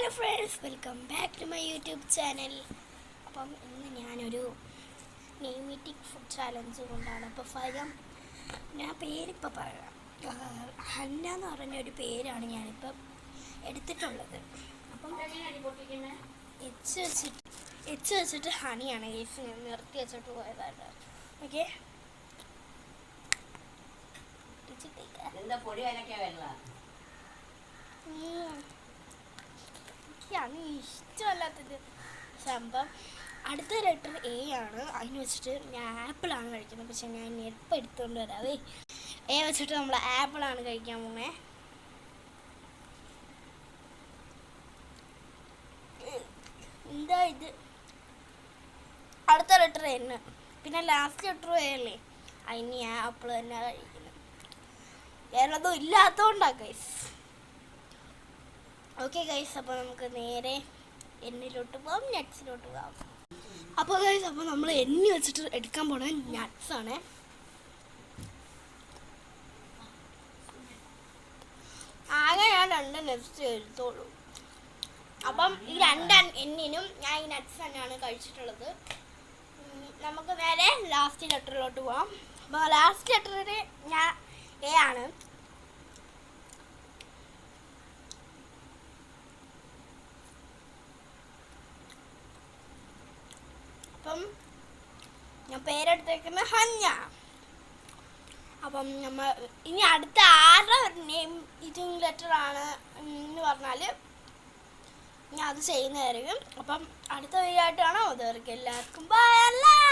Hello friends, welcome back to my YouTube channel. അപ്പം ഇന്ന് ഞാനൊരു നെയ്മീറ്റിക് ഫുഡ് ചാലഞ്ച് കൊണ്ടാണ് ഇപ്പോൾ ഞാൻ പേരിപ്പോൾ പറയാം. ഹന്ന എന്ന് പറഞ്ഞൊരു പേരാണ് ഞാനിപ്പം എടുത്തിട്ടുള്ളത്. അപ്പം എച്ച് വെച്ചിട്ട് ഹണിയാണ് കേസ് ഞാൻ നിർത്തി വെച്ചിട്ട് പോയതാണ്. ഓക്കെ, എനിക്കാണ് ഇഷ്ടമല്ലാത്തത് സംഭവം. അടുത്ത ലെറ്റർ എ ആണ്. അതിന് വെച്ചിട്ട് ഞാൻ ആപ്പിളാണ് കഴിക്കുന്നത്. പക്ഷെ ഞാൻ എപ്പം എടുത്തുകൊണ്ട് വരാവേ. എ വെച്ചിട്ട് നമ്മൾ ആപ്പിളാണ് കഴിക്കാൻ പോണേ. എന്താ ഇത്? അടുത്ത ലെറ്റർ എൻ, പിന്നെ ലാസ്റ്റ് ലെറ്റർ എ അല്ലേ. അതിന് ഞാൻ ആപ്പിൾ തന്നെ കഴിക്കുന്നത്. വേറൊന്നും ഇല്ലാത്തതുകൊണ്ടാണ് ഗൈസ്. ഓക്കെ ഗൈസ്, അപ്പോൾ നമുക്ക് നേരെ എണ്ണിലോട്ട് പോകാം, നട്ട്സിലോട്ട് പോകാം. അപ്പോൾ ഗൈസ്, അപ്പോൾ നമ്മൾ എണ്ണി വെച്ചിട്ട് എടുക്കാൻ പോണ നട്ട്സാണ്. ആകെ ഞാൻ 2 നട്ട്സ് എടുത്തോളൂ. അപ്പം ഈ 2 എണ്ണിനും ഞാൻ ഈ നട്ട്സ് തന്നെയാണ് കഴിച്ചിട്ടുള്ളത്. നമുക്ക് നേരെ ലാസ്റ്റ് ലെറ്ററിലോട്ട് പോകാം. അപ്പോൾ ലാസ്റ്റ് ലെറ്ററിന് ഞാൻ എ ആണ്. അപ്പം ഞാൻ പേരെടുത്തേക്കുന്ന ഹന്ന. അപ്പം നമ്മൾ ഇനി അടുത്ത ആരുടെ നെയിം ഇതും ലെറ്ററാണ് എന്ന് പറഞ്ഞാൽ ഞാൻ അത് ചെയ്യുന്നതായിരിക്കും. അപ്പം അടുത്ത വീഡിയോ ആയിട്ടാണ്. അതുവരെയ്ക്കും എല്ലാവർക്കും ബൈ.